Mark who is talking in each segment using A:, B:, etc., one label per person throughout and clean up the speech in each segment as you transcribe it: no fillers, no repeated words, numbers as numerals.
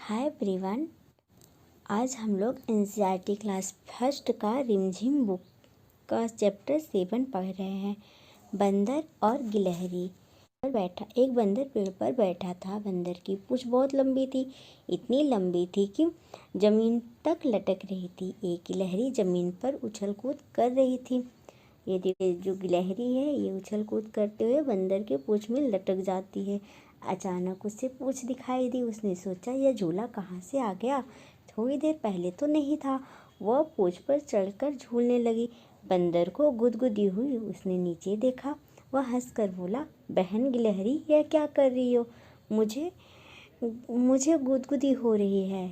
A: Hi everyone. आज हम लोग एनसीईआरटी क्लास फर्स्ट का रिमझिम बुक का चैप्टर 7 पढ़ रहे हैं। बंदर और गिलहरी। एक बंदर पेड़ पर बैठा था। बंदर की पूंछ बहुत लंबी थी, इतनी लंबी थी कि जमीन तक लटक रही थी। एक गिलहरी जमीन पर उछल कूद कर रही थी। ये जो गिलहरी है ये उछल कूद करते हुए बंदर के पूंछ में लटक जाती है। अचानक उसे पूंछ दिखाई दी। उसने सोचा यह झूला कहाँ से आ गया, थोड़ी देर पहले तो नहीं था। वह पूंछ पर चढ़कर झूलने लगी। बंदर को गुदगुदी हुई। उसने नीचे देखा। वह हंसकर बोला, बहन गिलहरी यह क्या कर रही हो? मुझे गुदगुदी हो रही है।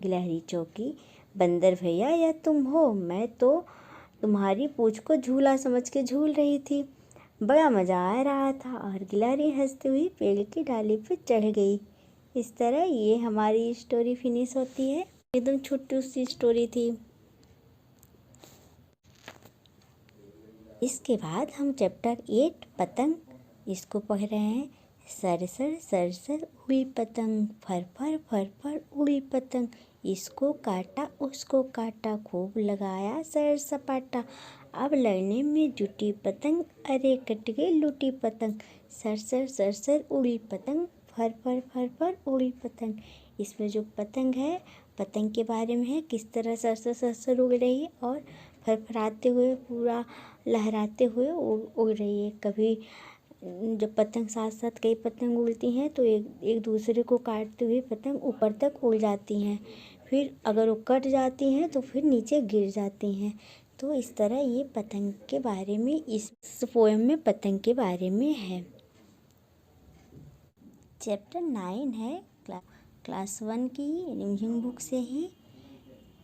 A: गिलहरी चौंकी। बंदर भैया यह तुम हो? मैं तो तुम्हारी पूंछ को झूला समझ के झूल रही थी। बड़ा मज़ा आ रहा था। और गिलहरी हंसती हुई पेड़ की डाली पर चढ़ गई। इस तरह ये हमारी स्टोरी फिनिश होती है। एकदम छोटी सी स्टोरी थी। इसके बाद हम चैप्टर 8 पतंग इसको पढ़ रहे हैं। सरसर सरसर उड़ी पतंग, फर फर फर फर उड़ी पतंग, इसको काटा उसको काटा, खूब लगाया सैर सपाटा। अब लड़ने में जुटी पतंग, अरे कट गई लूटी पतंग। सरसर सरसर उड़ी पतंग, फर फर फर फर उड़ी पतंग। इसमें जो पतंग है, पतंग के बारे में है, किस तरह सरसर सरसर उड़ रही है और फरफराते हुए पूरा लहराते हुए उड़ रही है। कभी जब पतंग साथ साथ कई पतंग उड़ती हैं तो एक दूसरे को काटते हुए पतंग ऊपर तक उड़ जाती हैं। फिर अगर वो कट जाती हैं तो फिर नीचे गिर जाती हैं। तो इस तरह ये पतंग के बारे में इस पोएम में पतंग के बारे में है। चैप्टर 9 है क्लास 1 की रिमझिम बुक से ही।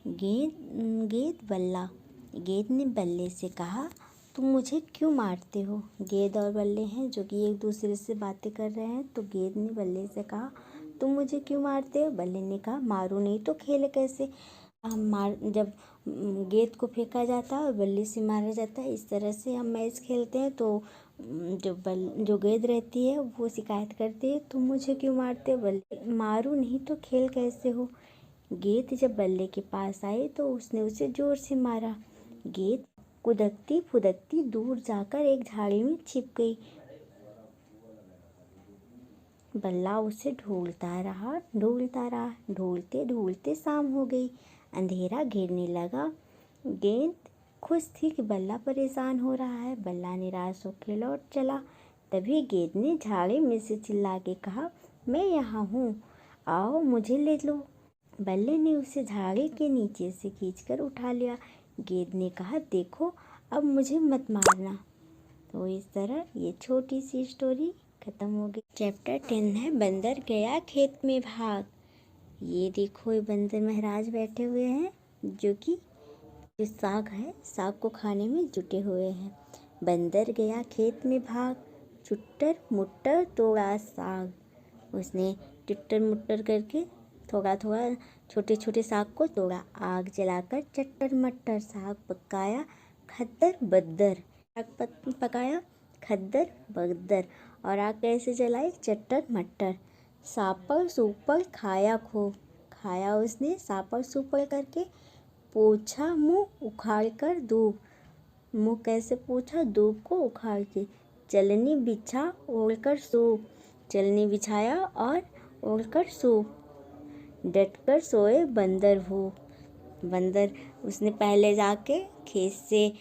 A: गेंद बल्ला। गेंद ने बल्ले से कहा, तुम मुझे क्यों मारते हो? गेंद और बल्ले हैं जो कि एक दूसरे से बातें कर रहे हैं। तो गेंद ने बल्ले से कहा, तुम मुझे क्यों मारते हो? बल्ले ने कहा, मारो नहीं तो खेले कैसे? जब गेंद को फेंका जाता है और बल्ले से मारा जाता है, इस तरह से हम मैच खेलते हैं। तो जो गेंद रहती है वो शिकायत करती है, तुम मुझे क्यों मारते हो? बल्ले, मारो नहीं तो खेल कैसे हो? गेंद जब बल्ले के पास आई तो उसने उसे जोर से मारा। गेंद कुदकती फुदकती दूर जाकर एक झाड़ी में छिप गई। बल्ला उसे ढूंढता रहा। ढूंढते ढूंढते शाम हो गई। अंधेरा घेरने लगा। गेंद खुश थी कि बल्ला परेशान हो रहा है। बल्ला निराश होकर लौट चला। तभी गेंद ने झाड़ी में से चिल्ला के कहा, मैं यहाँ हूँ, आओ मुझे ले लो। बल्ले ने उसे झाड़ी के नीचे से खींचकर उठा लिया। गेंद ने कहा, देखो अब मुझे मत मारना। तो इस तरह ये छोटी सी स्टोरी खत्म हो गई। चैप्टर 10 है बंदर गया खेत में भाग। ये देखो ये बंदर महाराज बैठे हुए हैं जो कि जो साग है, साग को खाने में जुटे हुए हैं। बंदर गया खेत में भाग, चुट्टर मुट्टर तोड़ा साग। उसने चुट्टर मुट्टर करके थोड़ा थोड़ा छोटे छोटे साग को तोड़ा। आग जलाकर चट्टर मट्टर साग पकाया, खद्दर बद्दर। साग पकाया खद्दर बद्दर। और आग कैसे जलाई? चट्टर मट्टर। सापड़ सुपड़ खाया खूब। खाया उसने सापड़ सुपड़ करके। पोछा मुँह उखाड़ कर दूब। मुँह कैसे पोछा? दूब को उखाड़ के। चलनी बिछा ओढ़ कर सूप। चलनी बिछाया और ओढ़ कर सूप। डट कर सोए बंदर भूप। बंदर उसने पहले जाके खेत से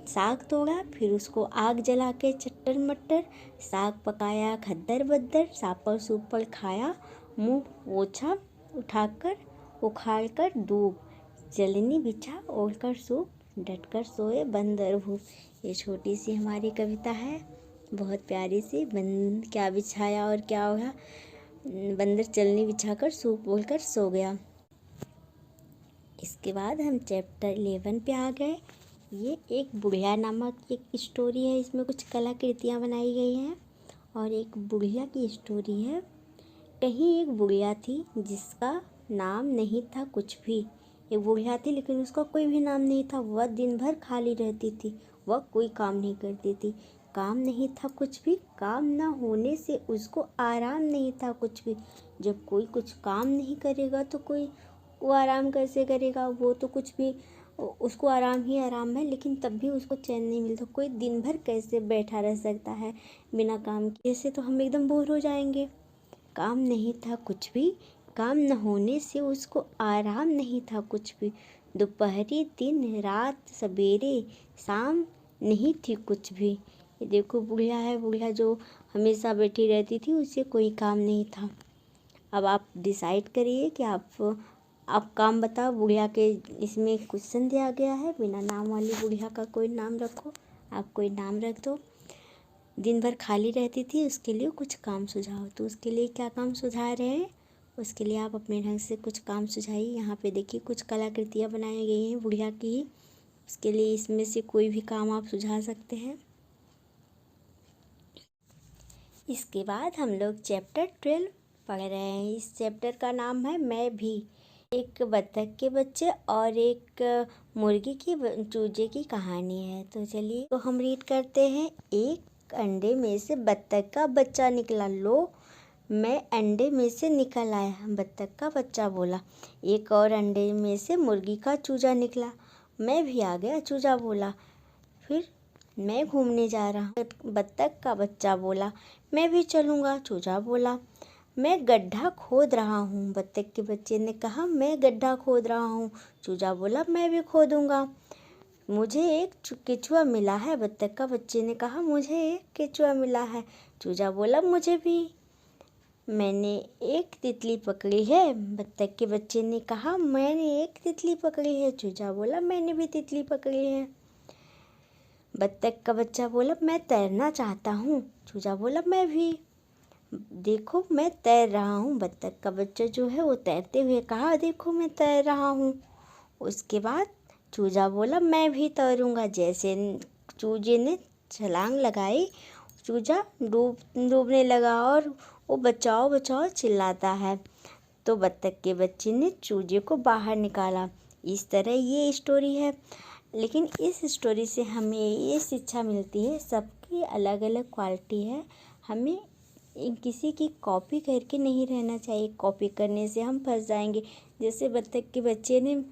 A: साग तोड़ा, फिर उसको आग जला के चट्टर मट्टर साग पकाया, खद्दर बद्दर सापड़ सुपड़ खाया, मुँह पोछा उठाकर उखाड़ कर दूब। चलनी बिछा ओढ़ कर सूप, डट कर सोए बंदर भूप। ये छोटी सी हमारी कविता है, बहुत प्यारी सी। क्या बिछाया और क्या ओढ़ा? बंदर चलनी बिछाकर सूप ओढ़कर सो गया। इसके बाद हम चैप्टर 11 पे आ गए। ये एक बुढ़िया नामक एक स्टोरी है। इसमें कुछ कलाकृतियाँ बनाई गई हैं और एक बुढ़िया की स्टोरी है। कहीं एक बुढ़िया थी जिसका नाम नहीं था कुछ भी। एक बुढ़िया थी लेकिन उसका कोई भी नाम नहीं था। वह दिन भर खाली रहती थी, वह कोई काम नहीं करती थी। काम नहीं था कुछ भी, काम ना होने से उसको आराम नहीं था कुछ भी। जब कोई कुछ काम नहीं करेगा तो कोई वो आराम कैसे करेगा? वो तो कुछ भी उसको आराम ही आराम है, लेकिन तब भी उसको चैन नहीं मिलता। कोई दिन भर कैसे बैठा रह सकता है बिना काम किए? ऐसे तो हम एकदम बोर हो जाएंगे। काम नहीं था कुछ भी, काम न होने से उसको आराम नहीं था कुछ भी। दोपहरी दिन रात सवेरे शाम नहीं थी कुछ भी। ये देखो बुढ़िया है, बुढ़िया जो हमेशा बैठी रहती थी, उसे कोई काम नहीं था। अब आप डिसाइड करिए कि आप काम बताओ। बुढ़िया के इसमें क्वेश्चन दिया गया है, बिना नाम वाली बुढ़िया का कोई नाम रखो। आप कोई नाम रख दो। दिन भर खाली रहती थी, उसके लिए कुछ काम सुझाओ। तो उसके लिए क्या काम सुझा रहे हैं? उसके लिए आप अपने ढंग से कुछ काम सुझाइए। यहाँ पे देखिए कुछ कलाकृतियाँ बनाई गई हैं बुढ़िया की ही। उसके लिए इसमें से कोई भी काम आप सुझा सकते हैं। इसके बाद हम लोग चैप्टर 12 पढ़ रहे हैं। इस चैप्टर का नाम है मैं भी। एक बत्तख के बच्चे और एक मुर्गी की चूजे की कहानी है। तो चलिए तो हम रीड करते हैं। एक अंडे में से बत्तख का बच्चा निकला। लो मैं अंडे में से निकल आया, बत्तख का बच्चा बोला। एक और अंडे में से मुर्गी का चूजा निकला। मैं भी आ गया, चूजा बोला। फिर मैं घूमने जा रहा हूँ, बत्तख का बच्चा बोला। मैं भी चलूँगा, चूजा बोला। मैं गड्ढा खोद रहा हूँ, बत्तख के बच्चे ने कहा। मैं गड्ढा खोद रहा हूँ, चूजा बोला। मैं भी खोदूँगा। मुझे एक केचुआ मिला है, बत्तख का बच्चे ने कहा। मुझे एक केचुआ मिला है, चूजा बोला। मुझे भी। मैंने एक तितली पकड़ी है, बत्तख के बच्चे ने कहा। मैंने एक तितली पकड़ी है, चूजा बोला। मैंने भी तितली पकड़ी है। बत्तख का बच्चा बोला। मैं तैरना चाहता हूँ, चूजा बोला। मैं भी। देखो मैं तैर रहा हूँ, बत्तख का बच्चा जो है वो तैरते हुए कहा। देखो मैं तैर रहा हूँ। उसके बाद चूजा बोला। मैं भी तैरूँगा। जैसे चूजे ने छलांग लगाई, चूजा डूबने लगा और वो बचाओ बचाओ चिल्लाता है। तो बत्तख के बच्चे ने चूजे को बाहर निकाला। इस तरह ये स्टोरी है। लेकिन इस स्टोरी से हमें ये शिक्षा मिलती है, सबकी अलग अलग क्वालिटी है। हमें किसी की कॉपी करके नहीं रहना चाहिए। कॉपी करने से हम फंस जाएंगे। जैसे बत्तख के बच्चे ने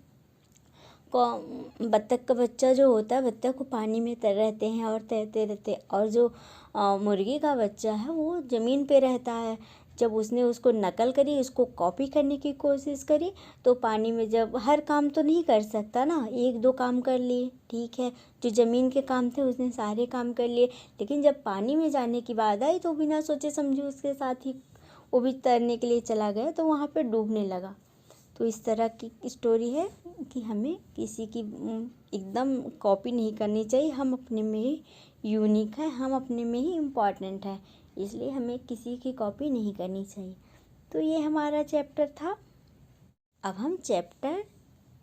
A: बत्तख का बच्चा जो होता है, बत्तख को पानी में तैर रहते हैं और तैरते रहते, और जो मुर्गी का बच्चा है वो ज़मीन पे रहता है। जब उसने उसको नकल करी, उसको कॉपी करने की कोशिश करी, तो पानी में जब हर काम तो नहीं कर सकता ना, एक दो काम कर लिए ठीक है, जो ज़मीन के काम थे उसने सारे काम कर लिए। लेकिन जब पानी में जाने की बात आई तो बिना सोचे समझे उसके साथ ही वो भी तैरने के लिए चला गया, तो वहाँ पे डूबने लगा। तो इस तरह की स्टोरी है कि हमें किसी की एकदम कॉपी नहीं करनी चाहिए। हम अपने में ही यूनिक है, हम अपने में ही इम्पॉर्टेंट है, इसलिए हमें किसी की कॉपी नहीं करनी चाहिए। तो ये हमारा चैप्टर था। अब हम चैप्टर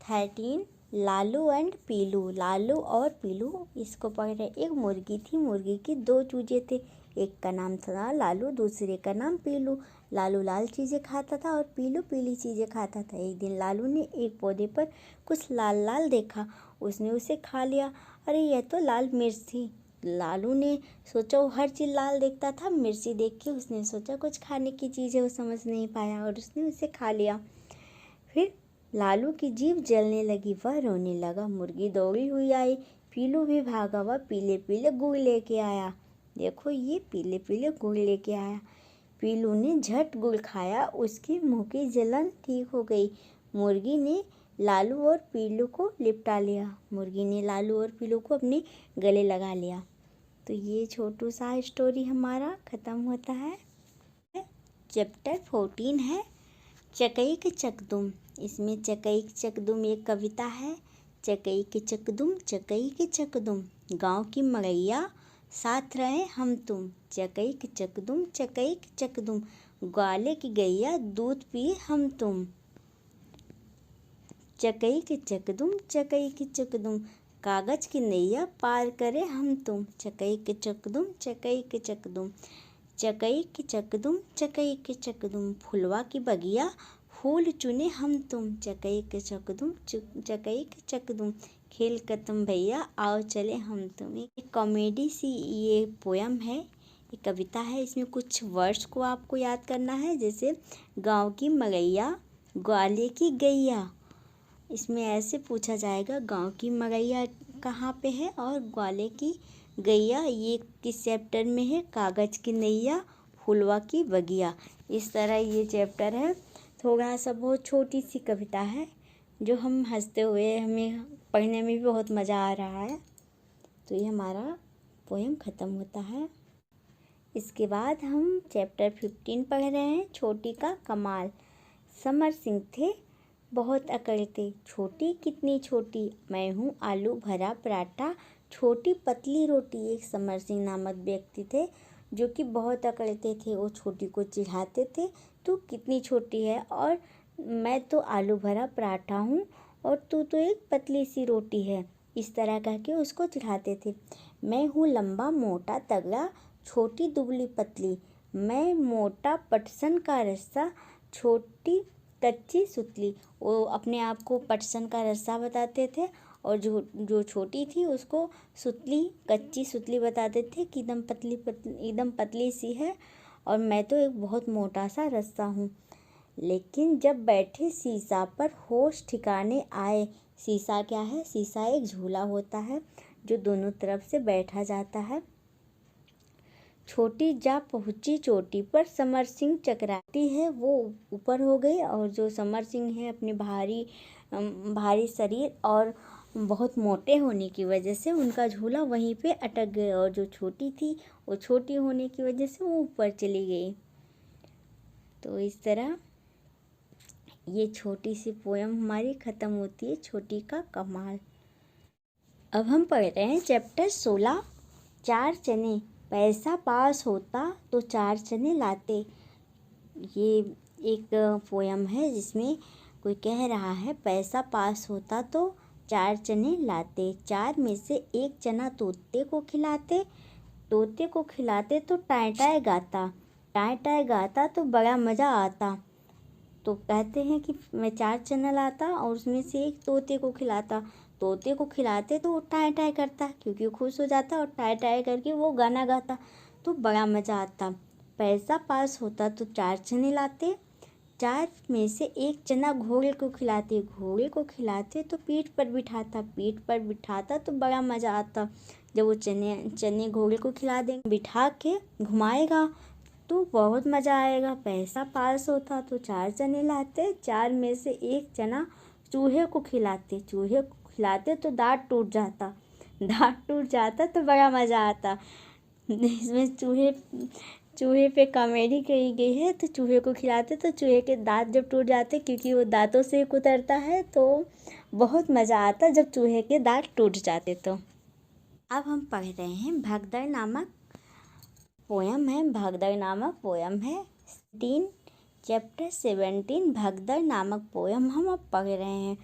A: 13 लालू एंड पीलू, लालू और पीलू, इसको पढ़ रहे। एक मुर्गी थी, मुर्गी के दो चूजे थे। एक का नाम था लालू, दूसरे का नाम पीलू। लालू लाल चीज़ें खाता था और पीलू पीली चीज़ें खाता था। एक दिन लालू ने एक पौधे पर कुछ लाल लाल देखा, उसने उसे खा लिया। अरे यह तो लाल मिर्च थी। लालू ने सोचा, वो हर चीज़ लाल देखता था, मिर्ची देख के उसने सोचा कुछ खाने की चीज़ है, वो समझ नहीं पाया और उसने उसे खा लिया। फिर लालू की जीभ जलने लगी, वह रोने लगा। मुर्गी दौड़ी हुई आई, पीलू भी भागा, वह पीले पीले गुड़ लेके आया। देखो ये पीले पीले गुड़ लेके आया। पीलू ने झट गुड़ खाया, उसके मुंह की जलन ठीक हो गई। मुर्गी ने लालू और पीलू को लिपटा लिया, मुर्गी ने लालू और पीलू को अपने गले लगा लिया। तो ये छोटू सा स्टोरी हमारा ख़त्म होता है। चैप्टर 14 है चकई के चकदुम। इसमें चकई के चकदुम एक कविता है। चकई के चकदुम, चकई के चकदुम, गाँव की मड़ैया साथ रहे हम तुम। चकई के चकदुम, चकई के चकदुम, ग्वाले की गैया दूध पिए हम तुम। चकई के चकदुम, चकई के चकदुम, कागज की नैया पार करे हम तुम। चकई के चकदुम, चकई के चकदुम, चकई के चकदुम, चकई के चकदुम, फुलवा की बगिया फूल चुने हम तुम। चकई के चकदुम, चकई के चकदुम, खेल खत्म भैया आओ चले हम तुम्हें। एक कॉमेडी सी ये पोयम है, ये कविता है। इसमें कुछ वर्ड्स को आपको याद करना है, जैसे गांव की मगैया ग्वाले की गैया। इसमें ऐसे पूछा जाएगा, गांव की मगैया कहाँ पे है और ग्वाले की गैया ये किस चैप्टर में है। कागज की नैया फुलवा की बगिया। इस तरह ये चैप्टर है। थोड़ा सा बहुत छोटी सी कविता है जो हम हंसते हुए, हमें पढ़ने में भी बहुत मज़ा आ रहा है। तो ये हमारा पोएम ख़त्म होता है। इसके बाद हम चैप्टर 15 पढ़ रहे हैं, छोटी का कमाल। समर सिंह थे बहुत अकड़ते, छोटी कितनी छोटी, मैं हूँ आलू भरा पराठा, छोटी पतली रोटी। एक समर सिंह नामक व्यक्ति थे जो कि बहुत अकड़ते थे। वो छोटी को चिढ़ाते थे, तू कितनी छोटी है, और मैं तो आलू भरा पराठा हूँ और तू तो एक पतली सी रोटी है। इस तरह कह के उसको चिढ़ाते थे। मैं हूँ लंबा मोटा तगड़ा, छोटी दुबली पतली, मैं मोटा पटसन का रस्सा, छोटी कच्ची सुतली। वो अपने आप को पटसन का रस्सा बताते थे और जो छोटी थी उसको सुतली, कच्ची सुतली बताते थे कि एकदम पतली सी है और मैं तो एक बहुत मोटा सा रस्सा हूँ। लेकिन जब बैठे शीशा पर होश ठिकाने आए। शीशा क्या है? शीशा एक झूला होता है जो दोनों तरफ से बैठा जाता है। छोटी जा पहुँची चोटी पर, समर सिंह चकराती है वो ऊपर हो गई, और जो समर सिंह है अपने भारी शरीर और बहुत मोटे होने की वजह से उनका झूला वहीं पे अटक गया, और जो छोटी थी वो छोटी होने की वजह से वो ऊपर चली गई। तो इस तरह ये छोटी सी पोयम हमारी ख़त्म होती है, छोटी का कमाल। अब हम पढ़ रहे हैं चैप्टर 16, 4 चने। पैसा पास होता तो 4 चने लाते। ये एक पोयम है जिसमें कोई कह रहा है, पैसा पास होता तो 4 चने लाते, 4 में से 1 चना तोते को खिलाते, तोते को खिलाते तो टाय टाय गाता, टाय टाय गाता तो बड़ा मज़ा आता। तो कहते हैं कि मैं 4 चना लाता और उसमें से 1 तोते को खिलाता, तोते को खिलाते तो वो टाय टाय करता क्योंकि वो खुश हो जाता, और टाय टाय करके वो गाना गाता तो बड़ा मज़ा आता। पैसा पास होता तो 4 चने लाते, 4 में से 1 चना घोड़े को खिलाते, घोड़े को खिलाते तो पीठ पर बिठाता, पीठ पर बिठाता तो बड़ा मज़ा आता। जब वो चने घोड़े को खिला देंगे, बिठा के घुमाएगा तो बहुत मज़ा आएगा। पैसा पास होता तो 4 चने लाते, 4 में से 1 चना चूहे को खिलाते, चूहे को खिलाते तो दांत टूट जाता, दांत टूट जाता तो बड़ा मज़ा आता। इसमें चूहे पे कॉमेडी कही गई है। तो चूहे को खिलाते तो चूहे के दांत जब टूट जाते, क्योंकि वो दांतों से कुतरता है, तो बहुत मज़ा आता जब चूहे के दांत टूट जाते। तो अब हम पढ़ रहे हैं भगदड़ नामक पोयम है, भगदड़ नामक पोयम है 17, चैप्टर 17 भगदड़ नामक पोयम हम अब पढ़ रहे हैं।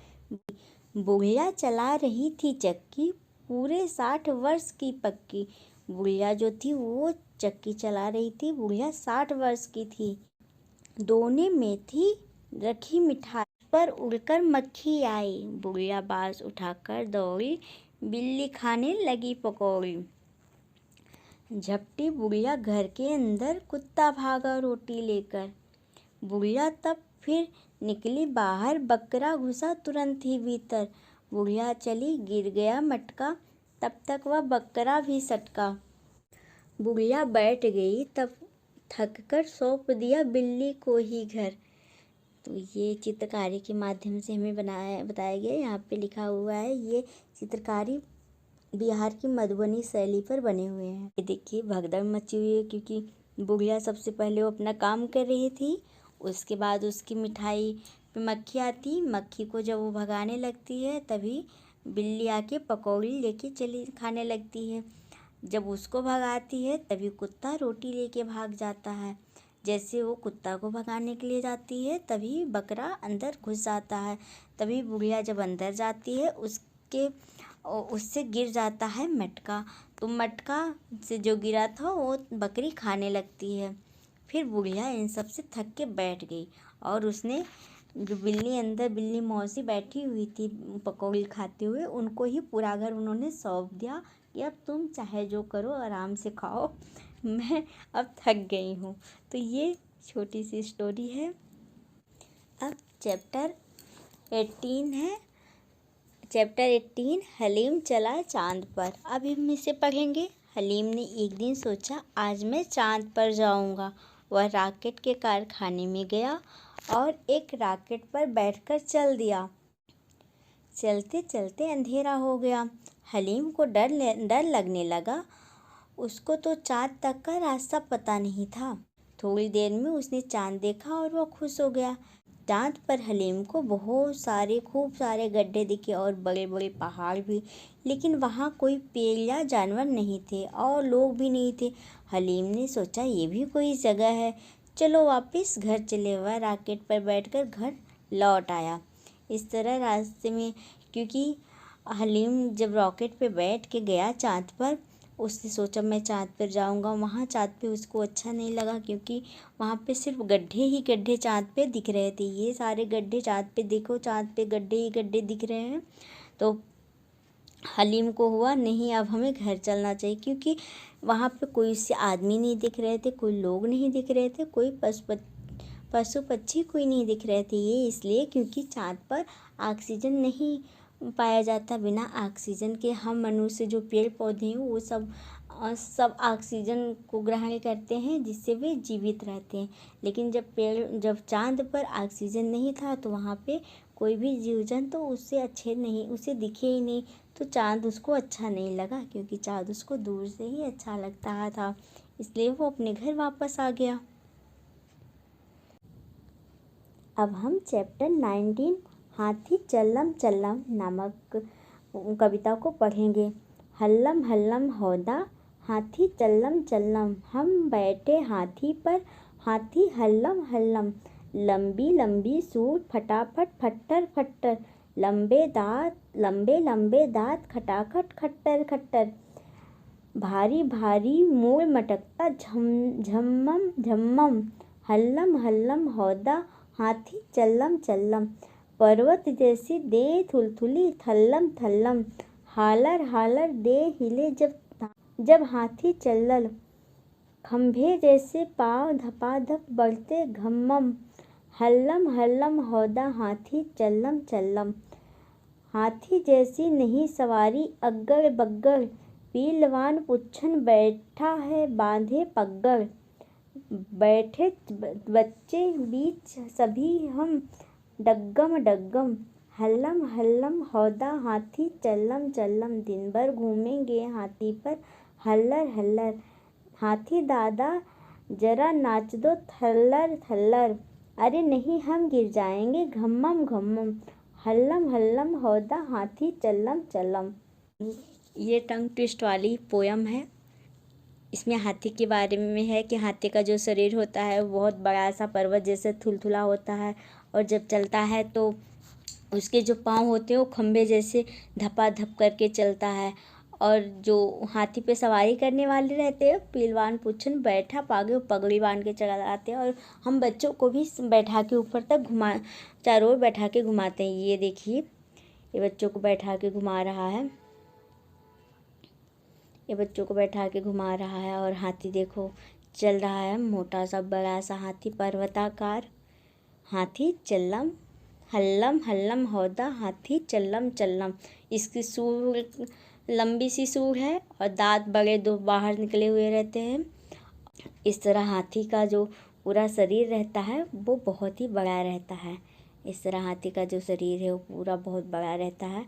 A: बुढ़िया चला रही थी चक्की, पूरे 60 वर्ष की पक्की। बुढ़िया जो थी वो चक्की चला रही थी, बुढ़िया 60 वर्ष की थी। दोने में थी रखी मिठाई, पर उड़कर मक्खी आई। बुढ़िया बांस उठाकर दौड़ी, बिल्ली खाने लगी पकौड़ी। झपटी बुढ़िया घर के अंदर, कुत्ता भागा रोटी लेकर। बुढ़िया तब फिर निकली बाहर, बकरा घुसा तुरंत ही भीतर। बुढ़िया चली, गिर गया मटका, तब तक वह बकरा भी सटका। बुढ़िया बैठ गई, तब थक कर सौंप दिया बिल्ली को ही घर। तो ये चित्रकारी के माध्यम से हमें बताया गया। यहाँ पे लिखा हुआ है, ये चित्रकारी बिहार की मधुबनी शैली पर बने हुए हैं। ये देखिए भगदड़ मची हुई है, क्योंकि बुढ़िया सबसे पहले वो अपना काम कर रही थी, उसके बाद उसकी मिठाई पे मक्खी आती, मक्खी को जब वो भगाने लगती है तभी बिल्ली आके पकौड़ी लेके चली खाने लगती है। जब उसको भगाती है तभी कुत्ता रोटी लेके भाग जाता है। जैसे वो कुत्ता को भगाने के लिए जाती है तभी बकरा अंदर घुस जाता है। तभी बुढ़िया जब अंदर जाती है उससे गिर जाता है मटका, तो मटका से जो गिरा था वो बकरी खाने लगती है। फिर बुढ़िया इन सब से थक के बैठ गई और उसने जो बिल्ली अंदर बिल्ली मौसी बैठी हुई थी पकौड़ी खाते हुए, उनको ही पूरा घर उन्होंने सौंप दिया कि अब तुम चाहे जो करो, आराम से खाओ, मैं अब थक गई हूँ। तो ये छोटी सी स्टोरी है। अब चैप्टर 18 है। चैप्टर 18 हलीम चला चांद पर। अब हम इसे पढ़ेंगे। हलीम ने एक दिन सोचा, आज मैं चांद पर जाऊंगा। वह रॉकेट के कारखाने में गया और एक रॉकेट पर बैठकर चल दिया। चलते चलते अंधेरा हो गया। हलीम को डर लगने लगा। उसको तो चांद तक का रास्ता पता नहीं था। थोड़ी देर में उसने चांद देखा और वह खुश हो गया। चांद पर हलीम को खूब सारे गड्ढे दिखे और बड़े बड़े पहाड़ भी, लेकिन वहाँ कोई पेड़ या जानवर नहीं थे और लोग भी नहीं थे। हलीम ने सोचा, ये भी कोई जगह है, चलो वापस घर चले। वह रॉकेट पर बैठकर घर लौट आया। इस तरह रास्ते में, क्योंकि हलीम जब रॉकेट पे बैठ के गया चांद पर, उसने सोचा मैं चांद पर जाऊंगा। वहाँ चांद पे उसको अच्छा नहीं लगा, क्योंकि वहाँ पे सिर्फ गड्ढे ही गड्ढे चांद पे दिख रहे थे। ये सारे गड्ढे चांद पे देखो, चांद पे गड्ढे ही गड्ढे दिख रहे हैं। तो हलीम को हुआ, नहीं अब हमें घर चलना चाहिए, क्योंकि वहाँ पे कोई से आदमी नहीं दिख रहे थे, कोई लोग नहीं दिख रहे थे, कोई पशु पक्षी कोई नहीं दिख रहे थे। ये इसलिए क्योंकि चांद पर ऑक्सीजन नहीं पाया जाता। बिना ऑक्सीजन के हम मनुष्य, जो पेड़ पौधे हैं, वो सब ऑक्सीजन को ग्रहण करते हैं, जिससे वे जीवित रहते हैं। लेकिन जब चांद पर ऑक्सीजन नहीं था, तो वहाँ पे कोई भी जीव जंतु उसे दिखे ही नहीं। तो चांद उसको अच्छा नहीं लगा, क्योंकि चांद उसको दूर से ही अच्छा लगता था। इसलिए वो अपने घर वापस आ गया। अब हम चैप्टर 19 हाथी चल्लम चल्लम नामक कविता को पढ़ेंगे। हल्लम हल्लम हौदा हाथी चल्लम चल्लम, हम बैठे हाथी पर, हाथी हल्लम हल्लम। लंबी लंबी सूंड फटाफट फट्टर फट्टर, लंबे लंबे दांत खटाखट खट्टर खट्टर। भारी भारी मूल मटकता झम्मम झम्मम, हल्लम हल्लम हौदा हाथी चल्लम चल्लम। पर्वत जैसी दे थुलथुली थल्लम थल्लम, हालर हालर दे हिले जब हाथी चल्लल। खंभे जैसे पाँव धपाधप बढ़ते घम्मम, हल्लम हल्लम हौदा हाथी चल्लम चल्लम। हाथी जैसी नहीं सवारी अग्गड़ बग्गड़, पीलवान पुच्छन बैठा है बांधे पगड़। बैठे बच्चे बीच सभी हम, डग्गम डग्गम, हल्लम हल्लम हौदा हाथी चल्लम चल्लम। दिन भर घूमेंगे हाथी पर, हल्लर हल्लर। हाथी दादा जरा नाच दो थल्लर थल्लर, अरे नहीं हम गिर जाएंगे घम्मम घम्मम, हल्लम हल्लम हौदा हाथी चल्लम चल्लम। ये टंग ट्विस्ट वाली पोयम है। इसमें हाथी के बारे में है कि हाथी का जो शरीर होता है वो बहुत बड़ा सा पर्वत जैसे थुलथुला होता है, और जब चलता है तो उसके जो पाँव होते हैं वो खंबे जैसे धपाधप करके चलता है। और जो हाथी पे सवारी करने वाले रहते हैं, पीलवान पुच्छन बैठा पागे पगड़ी बांध के चलाते हैं, और हम बच्चों को भी बैठा के ऊपर तक चारों ओर बैठा के घुमाते हैं। ये देखिए, ये बच्चों को बैठा के घुमा रहा है, ये बच्चों को बैठा के घुमा रहा है। और हाथी देखो चल रहा है, मोटा सा बड़ा सा हाथी, पर्वताकार हाथी चल्लम हल्लम हल्लम हौदा हाथी चल्लम चल्लम। इसकी सूंड लंबी सी सूंड है और दांत बड़े दो बाहर निकले हुए रहते हैं। इस तरह हाथी का जो पूरा शरीर रहता है वो बहुत ही बड़ा रहता है। इस तरह हाथी का जो शरीर है वो पूरा बहुत बड़ा रहता है।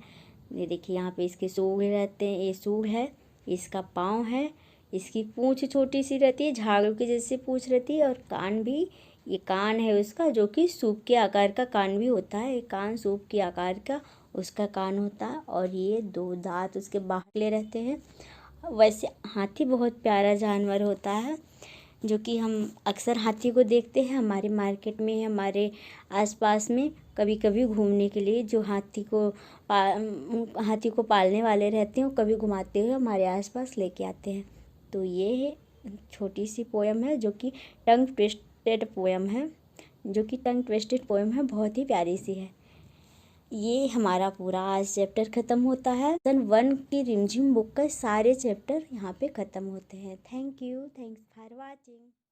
A: ये देखिए यहाँ पे इसके सूंड रहते हैं, ये सूंड है, इसका पाँव है, इसकी पूँछ छोटी सी रहती है, झाड़ू की जैसी पूँछ रहती है, और कान भी, ये कान है उसका जो कि सूप के आकार का कान भी होता है। एक कान सूप के आकार का उसका कान होता है, और ये दो दांत उसके बाहर रहते हैं। वैसे हाथी बहुत प्यारा जानवर होता है, जो कि हम अक्सर हाथी को देखते हैं हमारे मार्केट में, हमारे आसपास में कभी कभी घूमने के लिए। जो हाथी को पालने वाले रहते हैं वो कभी घुमाते हुए हमारे आसपास लेके आते हैं। तो ये छोटी सी पोयम है जो कि टंग ट्विस्टेड पोयम है। जो कि टंग ट्विस्टेड पोएम है, बहुत ही प्यारी सी है। ये हमारा पूरा आज चैप्टर ख़त्म होता है। लेसन 1 की रिमझिम बुक का सारे चैप्टर यहाँ पे ख़त्म होते हैं। Thanks for watching.